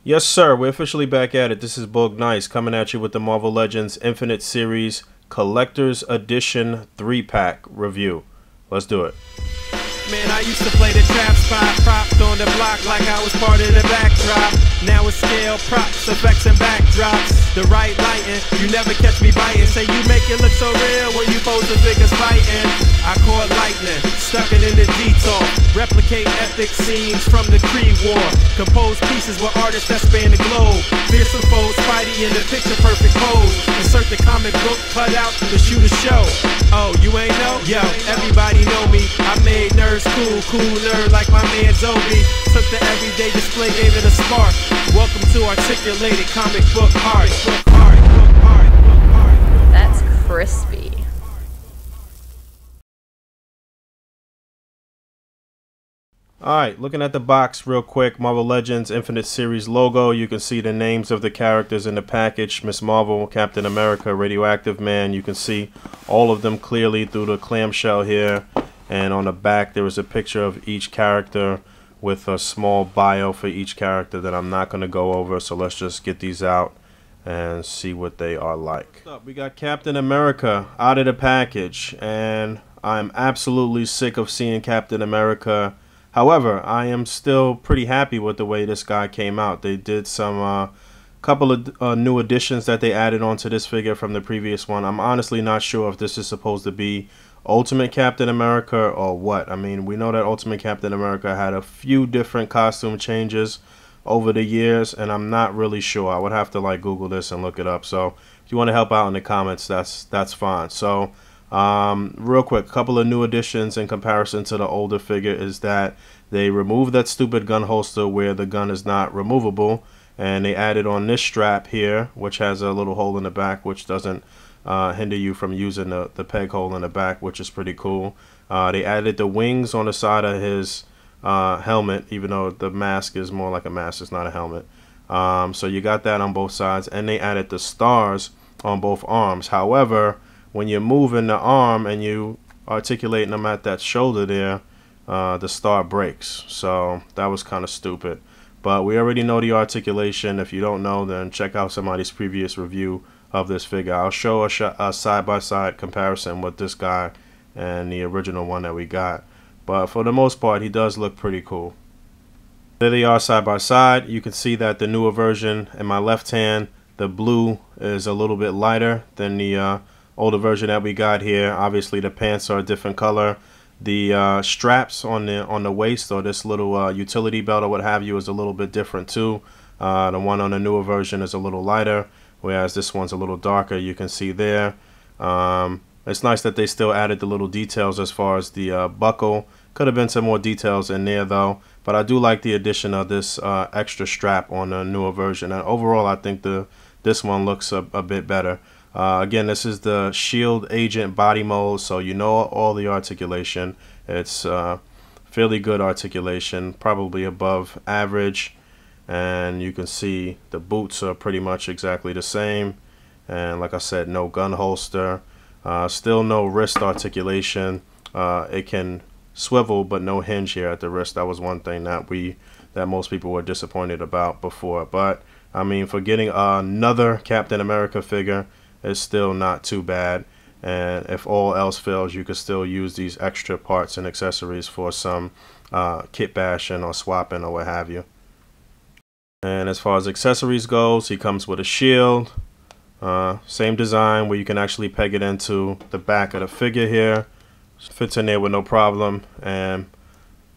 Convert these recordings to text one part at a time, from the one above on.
Yes, sir. We're officially back at it. This is Boog Nice coming at you with the Marvel Legends Infinite Series Collector's Edition 3-pack review. Let's do it. Man, I used to play the trap spot, propped on the block like I was part of the backdrop. Now it's scale, props, effects, and backdrops. The right lighting, you never catch me biting. Say you make it look so real when you pose the biggest fighting. I caught lightning, stuck it in the detour. Replicate epic scenes from the Kree War. Compose pieces with artists that span the globe. Fearsome foes, Spidey in the picture perfect pose. Insert the comic book cutout to shoot a show. Oh, you ain't know? Yo, everybody know me. I made nerds cool nerd like my man Zobi. Took the everyday display, gave it a spark. Welcome to Articulated comic book art. That's crispy. Alright, looking at the box real quick, Marvel Legends Infinite Series logo. You can see the names of the characters in the package. Miss Marvel, Captain America, Radioactive Man. You can see all of them clearly through the clamshell here. And on the back there is a picture of each character with a small bio for each character that I'm not going to go over. So let's just get these out and see what they are like. We got Captain America out of the package, and I'm absolutely sick of seeing Captain America. However, I am still pretty happy with the way this guy came out. They did some couple of new additions that they added onto this figure from the previous one. I'm honestly not sure if this is supposed to be Ultimate Captain America or what. I mean, we know that Ultimate Captain America had a few different costume changes over the years, and I'm not really sure. I would have to like Google this and look it up. So if you want to help out in the comments, that's fine. So real quick, a couple of new additions in comparison to the older figure is that they removed that stupid gun holster where the gun is not removable, and they added on this strap here, which has a little hole in the back, which doesn't hinder you from using the peg hole in the back, which is pretty cool. They added the wings on the side of his helmet, even though the mask is more like a mask, it's not a helmet. So you got that on both sides, and they added the stars on both arms. However, when you're moving the arm and you articulating them at that shoulder there, the star breaks. So that was kind of stupid. But we already know the articulation. If you don't know, then check out somebody's previous review of this figure. I'll show a side-by-side comparison with this guy and the original one that we got. But for the most part, he does look pretty cool. There they are side by side. You can see that the newer version in my left hand, the blue is a little bit lighter than the older version that we got here. Obviously the pants are a different color. The straps on the waist, or this little utility belt or what have you, is a little bit different too. The one on the newer version is a little lighter, whereas this one's a little darker. You can see there. It's nice that they still added the little details as far as the buckle. Could have been some more details in there though, but I do like the addition of this extra strap on the newer version. And overall, I think this one looks a bit better. Again, this is the Shield Agent body mold, so you know all the articulation. It's fairly good articulation, probably above average. And you can see the boots are pretty much exactly the same. And like I said, no gun holster. Still no wrist articulation. It can swivel, but no hinge here at the wrist. That was one thing that most people were disappointed about before. But I mean, for getting another Captain America figure, it's still not too bad. And if all else fails, you could still use these extra parts and accessories for some kit bashing or swapping or what have you. And as far as accessories goes, he comes with a shield. Same design where you can actually peg it into the back of the figure here. Fits in there with no problem. And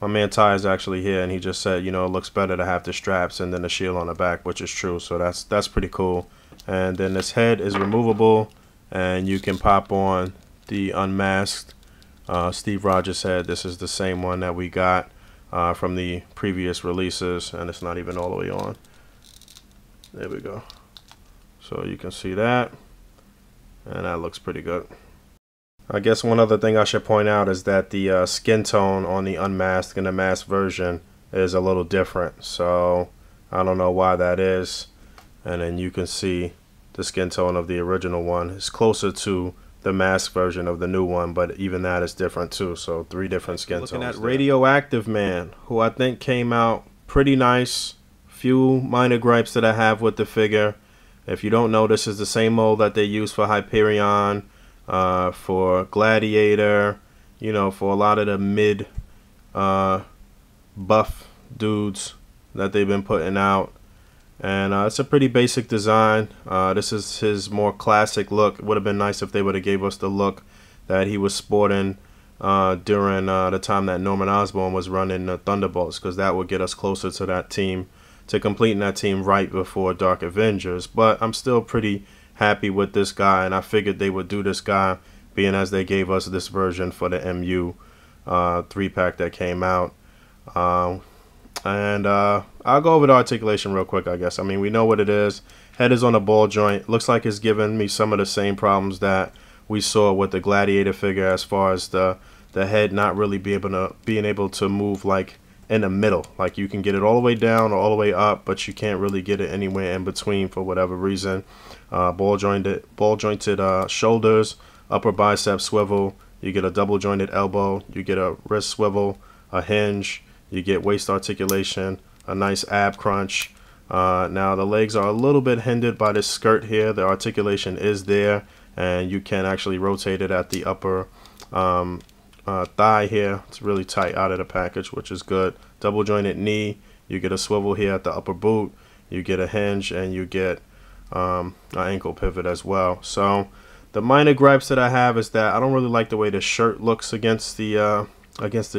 my man Ty is actually here, and he just said, you know, it looks better to have the straps and then the shield on the back, which is true. So that's pretty cool. And then this head is removable, and you can pop on the unmasked Steve Rogers head. This is the same one that we got from the previous releases, and it's not even all the way on. There we go. So you can see that, and that looks pretty good. I guess one other thing I should point out is that the skin tone on the unmasked and the masked version is a little different. So I don't know why that is. And then you can see the skin tone of the original one is closer to the masked version of the new one, but even that is different too. So 3 different skin tones. Looking at Radioactive Man, who I think came out pretty nice, few minor gripes that I have with the figure. If you don't know, this is the same mold that they use for Hyperion, for Gladiator, you know, for a lot of the mid buff dudes that they've been putting out. And it's a pretty basic design. This is his more classic look. It would have been nice if they would have gave us the look that he was sporting during the time that Norman Osborn was running the Thunderbolts, because that would get us closer to that team, to completing that team right before Dark Avengers. But I'm still pretty happy with this guy, and I figured they would do this guy, being as they gave us this version for the MU 3-pack that came out. I'll go over the articulation real quick, I guess. I mean, we know what it is. Head is on a ball joint. Looks like it's giving me some of the same problems that we saw with the Gladiator figure, as far as the head not really being able to move like in the middle. Like you can get it all the way down or all the way up, but you can't really get it anywhere in between for whatever reason. Ball jointed shoulders, upper bicep swivel. You get a double jointed elbow. You get a wrist swivel, a hinge. You get waist articulation, a nice ab crunch. Now the legs are a little bit hindered by this skirt here. The articulation is there, and you can actually rotate it at the upper thigh here. It's really tight out of the package, which is good. Double jointed knee. You get a swivel here at the upper boot. You get a hinge, and you get an ankle pivot as well. So the minor gripes that I have is that I don't really like the way the shirt looks against the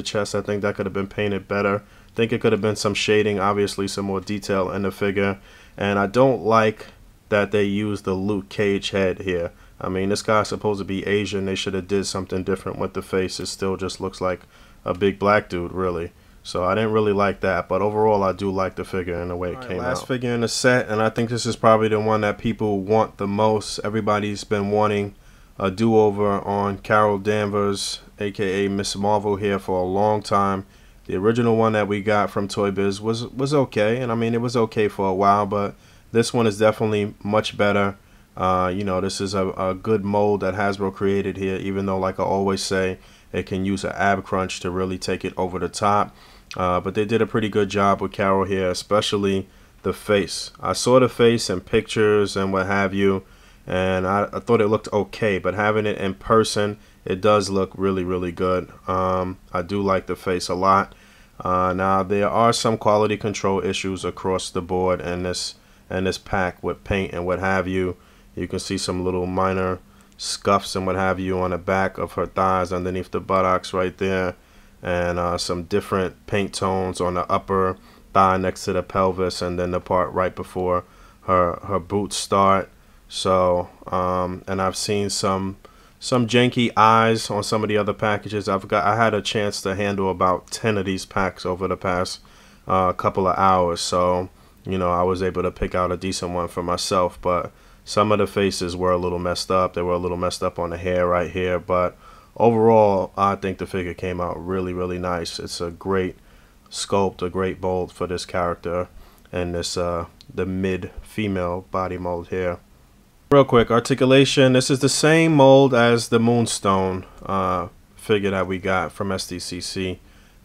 chest. I think that could have been painted better. I think it could have been some shading, obviously some more detail in the figure. And I don't like that they used the Luke Cage head here. I mean, this guy's supposed to be Asian. They should have did something different with the face. It still just looks like a big black dude, really. So I didn't really like that. But overall, I do like the figure and the way it came out. Last figure in the set, and I think this is probably the one that people want the most. Everybody's been wanting a do-over on Carol Danvers, aka Miss Marvel, here for a long time. The original one that we got from Toy Biz was okay, and I mean, it was okay for a while, but this one is definitely much better. You know, this is a good mold that Hasbro created here, even though, like I always say, it can use an ab crunch to really take it over the top. But they did a pretty good job with Carol here, especially the face. I saw the face in pictures and what have you, and I thought it looked okay, but having it in person, it does look really, really good. I do like the face a lot. Now, there are some quality control issues across the board in this pack with paint and what have you. You can see some little minor scuffs and what have you on the back of her thighs underneath the buttocks right there, and some different paint tones on the upper thigh next to the pelvis, and then the part right before her boots start. So and I've seen some janky eyes on some of the other packages. I had a chance to handle about 10 of these packs over the past couple of hours, so you know, I was able to pick out a decent one for myself. But some of the faces were a little messed up. They were a little messed up on the hair right here, but overall I think the figure came out really, really nice. It's a great sculpt, a great mold for this character, and this the mid female body mold here. Real quick, articulation. This is the same mold as the Moonstone figure that we got from SDCC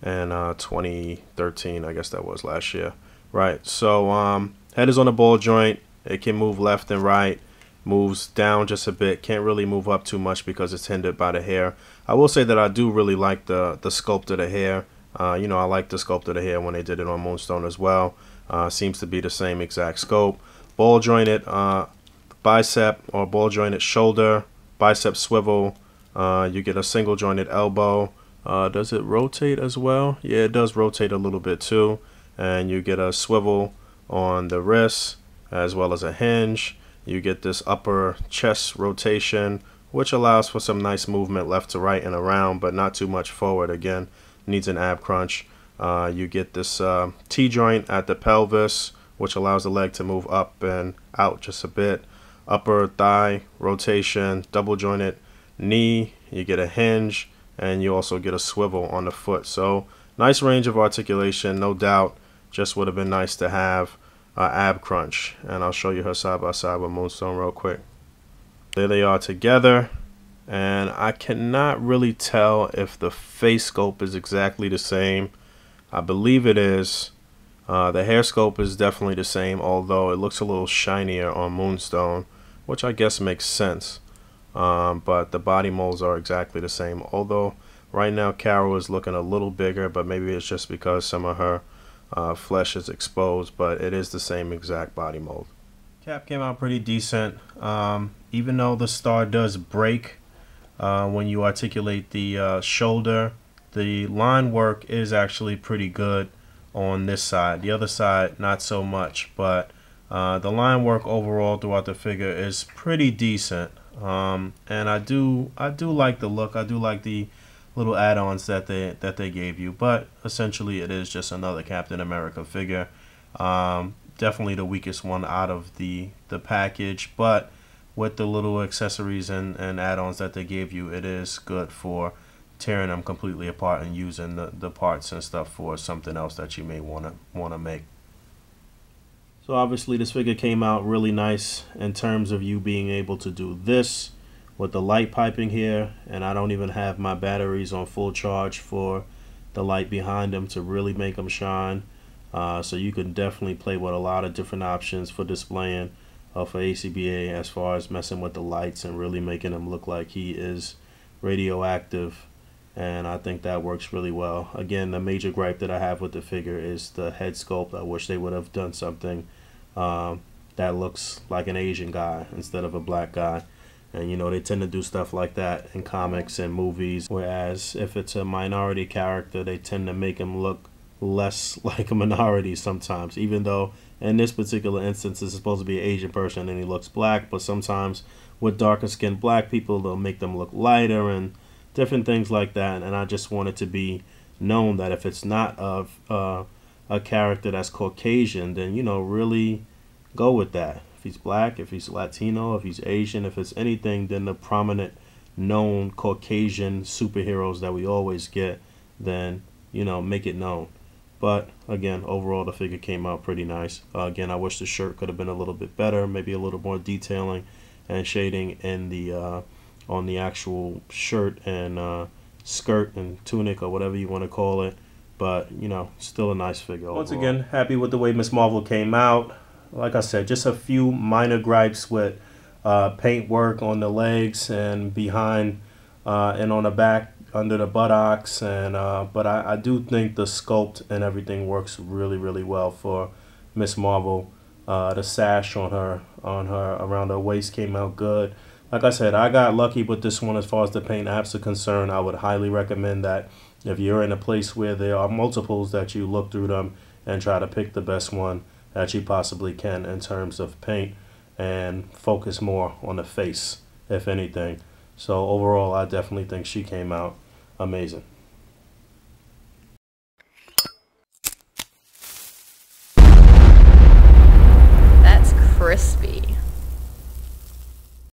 in 2013. I guess that was last year. Right, so head is on a ball joint. It can move left and right, moves down just a bit, can't really move up too much because it's hindered by the hair. I will say that I do really like the sculpt of the hair. You know, I like the sculpt of the hair when they did it on Moonstone as well. Seems to be the same exact scope. Ball jointed bicep or ball jointed shoulder, bicep swivel. You get a single jointed elbow. Does it rotate as well? Yeah, it does rotate a little bit too. And you get a swivel on the wrist as well as a hinge. You get this upper chest rotation, which allows for some nice movement left to right and around, but not too much forward. Again, needs an ab crunch. You get this T-joint at the pelvis, which allows the leg to move up and out just a bit. Upper thigh rotation, double jointed knee. You get a hinge, and you also get a swivel on the foot. So nice range of articulation, no doubt. Just would have been nice to have ab crunch, and I'll show you her side by side with Moonstone real quick. There they are together, and I cannot really tell if the face sculpt is exactly the same. I believe it is, The hair sculpt is definitely the same, although it looks a little shinier on Moonstone, which I guess makes sense. But the body molds are exactly the same, although right now Carol is looking a little bigger, but maybe it's just because some of her flesh is exposed, but it is the same exact body mold. Cap came out pretty decent, even though the star does break when you articulate the shoulder. The line work is actually pretty good on this side. The other side, not so much, but the line work overall throughout the figure is pretty decent. And I do like the look. I do like the little add-ons that they gave you, but essentially it is just another Captain America figure. Definitely the weakest one out of the package, but with the little accessories and add-ons that they gave you, it is good for tearing them completely apart and using the parts and stuff for something else that you may want to make. So obviously this figure came out really nice in terms of you being able to do this with the light piping here, and I don't even have my batteries on full charge for the light behind them to really make them shine. So you can definitely play with a lot of different options for displaying for A.C.B.A. as far as messing with the lights and really making him look like he is radioactive, and I think that works really well. Again, the major gripe that I have with the figure is the head sculpt. I wish they would have done something that looks like an Asian guy instead of a black guy. And you know, they tend to do stuff like that in comics and movies, whereas if it's a minority character, they tend to make him look less like a minority sometimes, even though in this particular instance it's supposed to be an Asian person and he looks black. But sometimes with darker skinned black people, they'll make them look lighter and different things like that. And I just want it to be known that if it's not of a character that's Caucasian, then, you know, really go with that. If he's black, if he's Latino, if he's Asian, if it's anything, then the prominent known Caucasian superheroes that we always get, then, you know, make it known. But again, overall the figure came out pretty nice. Again, I wish the shirt could have been a little bit better, maybe a little more detailing and shading in the on the actual shirt and skirt and tunic or whatever you want to call it. But, you know, still a nice figure overall. Once again, happy with the way Ms. Marvel came out. Like I said, just a few minor gripes with paint work on the legs and behind and on the back under the buttocks, and but I do think the sculpt and everything works really well for Ms. Marvel. The sash on her around her waist came out good. Like I said, I got lucky with this one as far as the paint apps are concerned. I would highly recommend that if you're in a place where there are multiples, that you look through them and try to pick the best one that you possibly can in terms of paint, and focus more on the face, if anything. So overall, I definitely think she came out amazing.